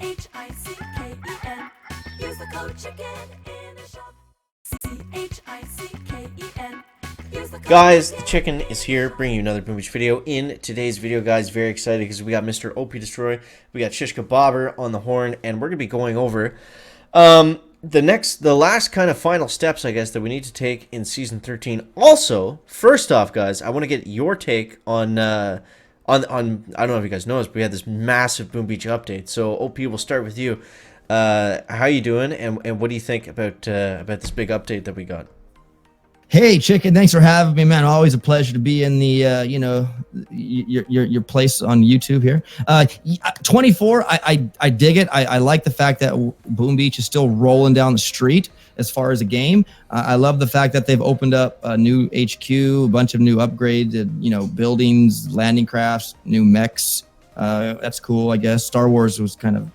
CHICKEN. Use the code chicken in the shop. CHICKEN. Guys, the chicken is here, bringing you another Boom Beach video. In today's video, guys, very excited because we got Mr. OP Destroy, we got Shishka Bobber on the horn, and we're gonna be going over the last kind of final steps, I guess, that we need to take in season 13. Also, first off, guys, I want to get your take on I don't know if you guys know this, but we had this massive Boom Beach update. So OP, we'll start with you. How you doing, and what do you think about this big update that we got? Hey, Chicken, thanks for having me, man. Always a pleasure to be in the, your place on YouTube here. 24, I dig it. I like the fact that Boom Beach is still rolling down the street as far as a game. I love the fact that they've opened up a new HQ, a bunch of new upgraded, buildings, landing crafts, new mechs. That's cool, I guess. Star Wars was kind of,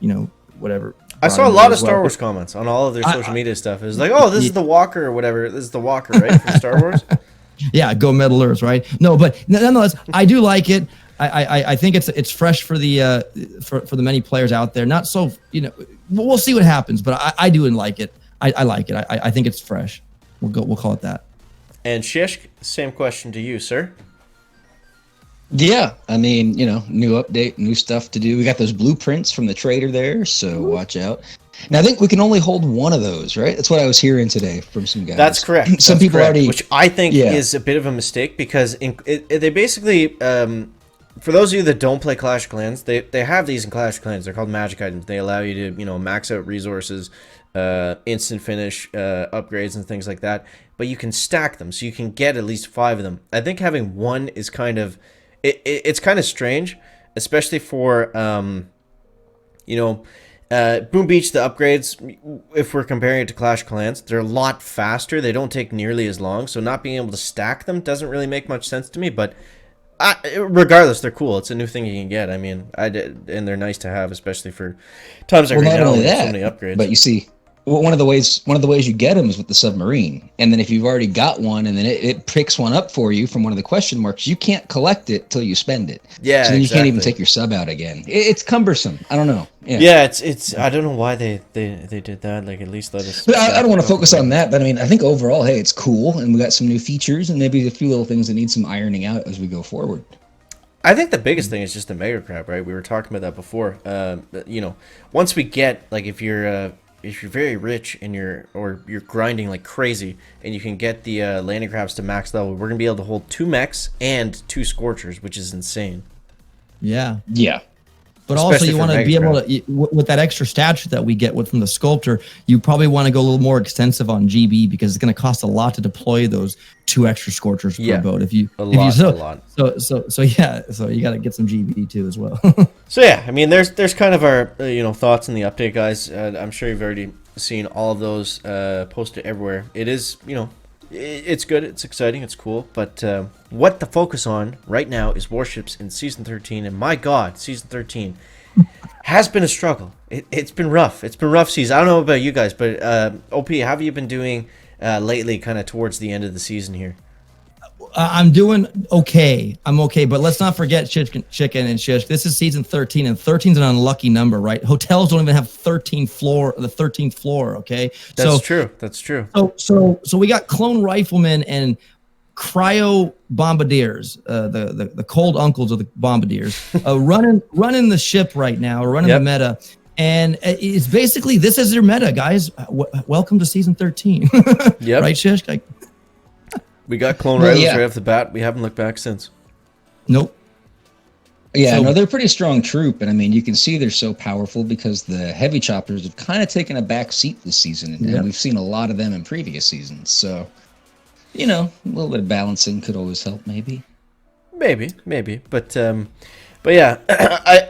whatever. I saw a lot of Star Wars comments on all of their social media stuff. It was like, oh, this is the Walker or whatever. This is the Walker, right, from Star Wars? Yeah, go Meddlers, right? No, but nonetheless, I do like it. I think it's fresh for the for the many players out there. Not so, we'll see what happens, but I do like it. I like it. I think it's fresh. We'll call it that. And Shishk, same question to you, sir. Yeah, I mean, new update, new stuff to do. We got those blueprints from the trader there, so watch out. Now, I think we can only hold one of those, right? That's what I was hearing today from some guys. That's correct. Some people already, which I think is a bit of a mistake because they basically, for those of you that don't play Clash of Clans, they have these in Clash of Clans. They're called magic items. They allow you to, max out resources, instant finish, upgrades and things like that. But you can stack them, so you can get at least 5 of them. I think having one is kind of... It's kind of strange, especially for, Boom Beach, the upgrades, if we're comparing it to Clash of Clans, they're a lot faster. They don't take nearly as long, so not being able to stack them doesn't really make much sense to me, but regardless, they're cool. It's a new thing you can get. I mean, and they're nice to have, especially for times like right now with so many upgrades. But you see, one of the ways you get them is with the submarine, and then if you've already got one, and then it picks one up for you from one of the question marks, you can't collect it till you spend it. Yeah, so then you can't even take your sub out again. It's cumbersome. I don't know. Yeah, it's. I don't know why they did that. Like, at least let us. But I don't want to focus on that. But I mean, I think overall, hey, it's cool, and we got some new features, and maybe a few little things that need some ironing out as we go forward. I think the biggest thing is just the mega crab, right? We were talking about that before. Once we get, like, if you're very rich and you're grinding like crazy and you can get the landing crabs to max level, we're gonna be able to hold 2 mechs and 2 scorchers, which is insane. Yeah. But Especially also, you want to be able to, with that extra stature that we get from the sculptor, you probably want to go a little more extensive on GB because it's going to cost a lot to deploy those 2 extra scorchers per boat. A lot. So you got to get some GB too as well. So yeah, I mean, there's kind of our thoughts in the update, guys. I'm sure you've already seen all of those posted everywhere. It is it's good, it's exciting, it's cool, but what to focus on right now is Warships in Season 13, and my god, Season 13 has been a struggle. It's been rough. It's been rough season. I don't know about you guys, but OP, how have you been doing lately, kind of towards the end of the season here? I'm doing okay. I'm okay, but let's not forget Chicken and Shish. This is season 13, and 13 is an unlucky number, right? Hotels don't even have the 13th floor. Okay, that's true. That's true. So we got clone riflemen and cryo bombardiers, the cold uncles of the bombardiers, running the ship right now, running the meta. And it's basically, this is your meta, guys. Welcome to season 13. Yep. Right, Shish? We got clone rifles right off the bat. We haven't looked back since. Nope. Yeah, no, they're a pretty strong troop, and I mean, you can see they're so powerful because the heavy choppers have kind of taken a back seat this season, and we've seen a lot of them in previous seasons. So, a little bit of balancing could always help, maybe. Maybe, but yeah,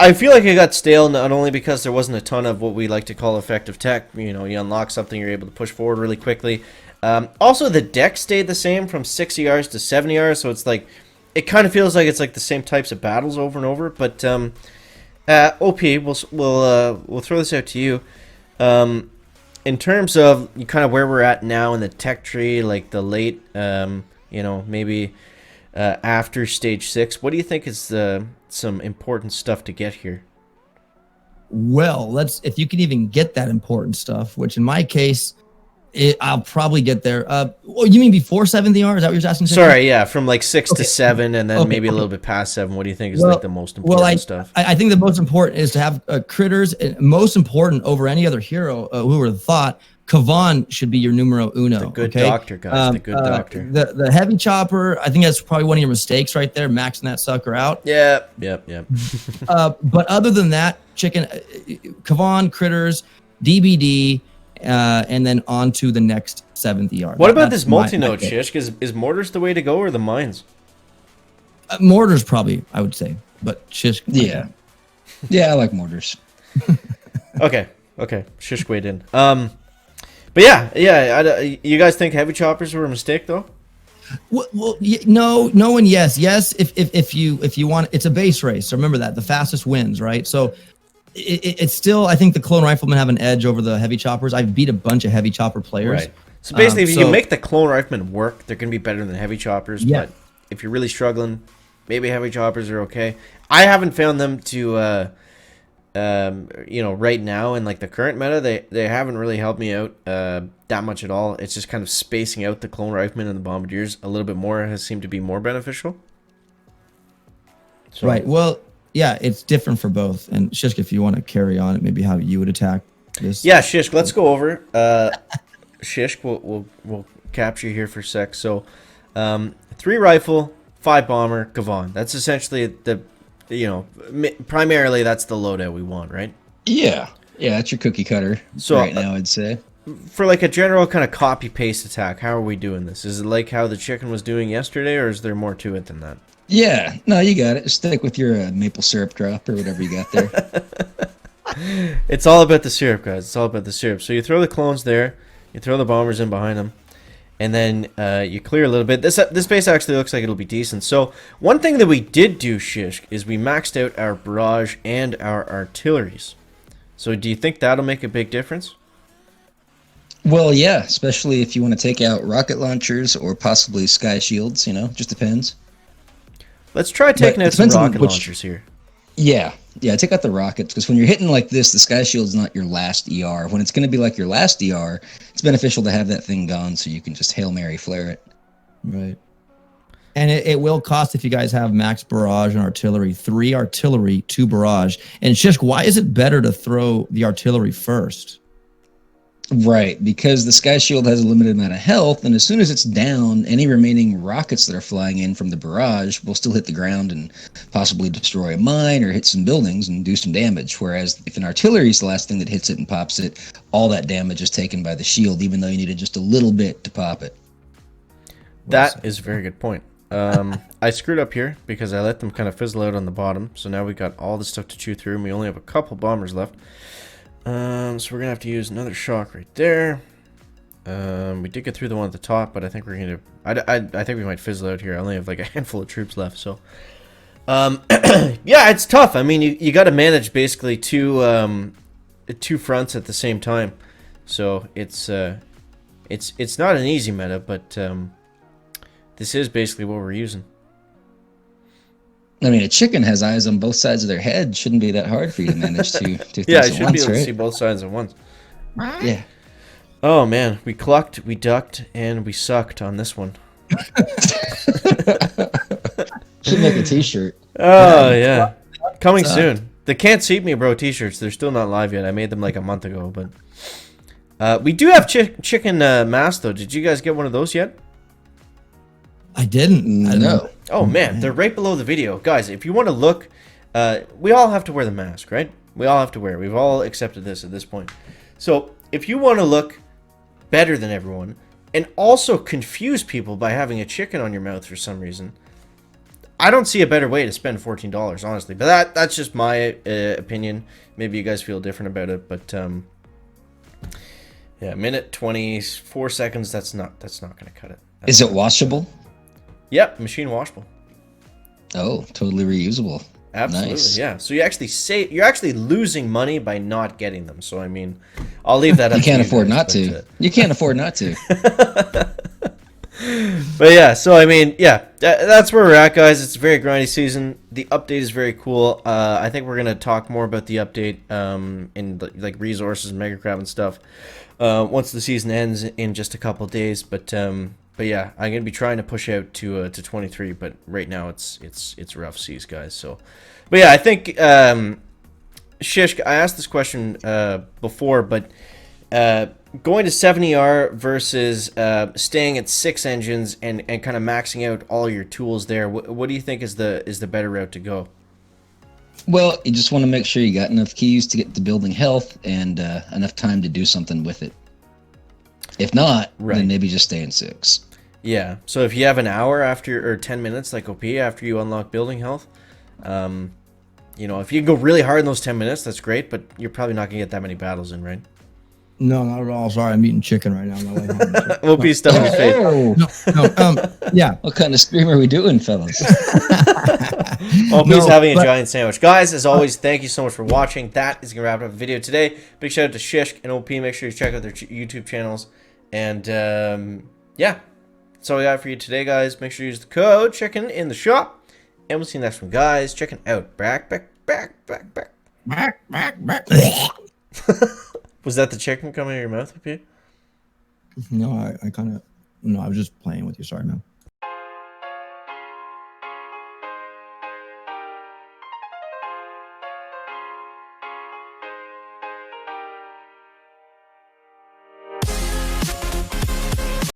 I feel like it got stale not only because there wasn't a ton of what we like to call effective tech. You unlock something, you're able to push forward really quickly. Also, the deck stayed the same from 60 yards to 70 yards, so it's like it kind of feels like it's like the same types of battles over and over. But OP, we'll throw this out to you. In terms of kind of where we're at now in the tech tree, like the late, maybe after stage 6, what do you think is some important stuff to get here? well, if you can even get that important stuff, which in my case, I'll probably get there. Well, you mean before 7th ER? Is that what you're asking? Sorry, yeah, from like 6 to 7, and then maybe a little bit past 7. What do you think is like the most important stuff? I think the most important is to have critters. Most important over any other hero. Who would have thought? Kavan should be your numero uno. The good doctor, guys. The good doctor. The heavy chopper. I think that's probably one of your mistakes right there, maxing that sucker out. Yep. But other than that, chicken, Kavan, critters, DBD. And then on to the next 7th ER. What about this multi-node, Shish? Is mortars the way to go or the mines? Mortars probably, I would say. But Shish. Yeah. Yeah, I like mortars. Okay. Shish weighed in. But yeah. You guys think heavy choppers were a mistake, though? Well, no, and yes. If you want, it's a base race. So remember that the fastest wins, right? So it's still, I think the clone riflemen have an edge over the heavy choppers. I've beat a bunch of heavy chopper players. Right. So basically, if you can make the clone riflemen work, they're going to be better than heavy choppers. Yeah. But if you're really struggling, maybe heavy choppers are okay. I haven't found them to, right now in like the current meta, they haven't really helped me out that much at all. It's just kind of spacing out the clone riflemen and the bombardiers a little bit more has seemed to be more beneficial. So. Right. Well. Yeah, it's different for both. And Shishk, if you want to carry on, maybe how you would attack this. Yeah, Shishk, let's go over. Shishk, we'll capture you here for a sec. So, 3 rifle, 5 bomber, Kavan. That's essentially primarily that's the loadout we want, right? Yeah, that's your cookie cutter. So right now, I'd say for like a general kind of copy paste attack, how are we doing this? Is it like how the chicken was doing yesterday, or is there more to it than that? Yeah, no, you got it. Stick with your maple syrup drop or whatever you got there. It's all about the syrup, guys. It's all about the syrup. So you throw the clones there, you throw the bombers in behind them, and then you clear a little bit. This base actually looks like it'll be decent. So one thing that we did do, Shishk, is we maxed out our barrage and our artilleries. So do you think that'll make a big difference? Well, yeah, especially if you want to take out rocket launchers or possibly sky shields, just depends. Let's try taking out some rocket launchers here. Yeah, take out the rockets, because when you're hitting like this, the sky shield's not your last ER. When it's going to be like your last ER, it's beneficial to have that thing gone so you can just Hail Mary flare it. Right. And it will cost, if you guys have max barrage and artillery, 3 artillery, 2 barrage. And Shishk, why is it better to throw the artillery first? Right, because the sky shield has a limited amount of health, and as soon as it's down, any remaining rockets that are flying in from the barrage will still hit the ground and possibly destroy a mine or hit some buildings and do some damage. Whereas if an artillery is the last thing that hits it and pops it, all that damage is taken by the shield, even though you needed just a little bit to pop it. That is a very good point. I screwed up here because I let them kind of fizzle out on the bottom, so now we got all the stuff to chew through, and we only have a couple bombers left. So we're gonna have to use another shock right there. We did get through the one at the top, but I think we're gonna. I think we might fizzle out here. I only have like a handful of troops left, so. Yeah, it's tough. I mean, you got to manage basically two fronts at the same time, so it's not an easy meta, but this is basically what we're using. I mean, a chicken has eyes on both sides of their head. Shouldn't be that hard for you to manage two things yeah, I at should once, be able right? to see both sides at once. Yeah. Oh man, we clucked, we ducked, and we sucked on this one. Should make a T-shirt. Oh yeah, coming soon. The Can't Seat Me Bro T-shirts. They're still not live yet. I made them like a month ago, but we do have chicken masks though. Did you guys get one of those yet? I didn't. No. Oh man, they're right below the video, guys. If you want to look, we all have to wear the mask, right? We all have to wear it. We've all accepted this at this point. So if you want to look better than everyone and also confuse people by having a chicken on your mouth for some reason, I don't see a better way to spend $14, honestly. But that's just my opinion. Maybe you guys feel different about it, but yeah, minute 24 seconds. That's not going to cut it. Is it washable? Yep, machine washable. Oh, totally reusable. Absolutely, nice. Yeah. So you're actually losing money by not getting them. So I mean, I'll leave that up. You can't afford not to. You can't afford not to. But yeah, so I mean, yeah, that's where we're at, guys. It's a very grindy season. The update is very cool. I think we're gonna talk more about the update in like resources, mega crab and stuff once the season ends in just a couple days. But yeah, I'm gonna be trying to push out to 23. But right now it's rough seas, guys. So, but yeah, I think Shish, I asked this question before, but. Going to 70R versus staying at 6 engines and kind of maxing out all your tools there. What do you think is the better route to go? Well, you just want to make sure you got enough keys to get to building health and enough time to do something with it. If not, then maybe just stay in 6. Yeah. So if you have an hour after or 10 minutes like OP after you unlock building health, if you can go really hard in those 10 minutes, that's great. But you're probably not gonna get that many battles in, right? No, not at all. Sorry, I'm eating chicken right now. OP stuff in his face. Yeah. What kind of stream are we doing, fellas? OP's having a giant sandwich. Guys, as always, thank you so much for watching. That is going to wrap up the video today. Big shout out to Shishk and OP. Make sure you check out their YouTube channels. And, yeah, that's all we got for you today, guys. Make sure you use the code chicken in the shop. And we'll see you next one, guys. Checking out. Back. Was that the chicken coming out of your mouth, OP? No, I kind of... No, I was just playing with you. Sorry, man.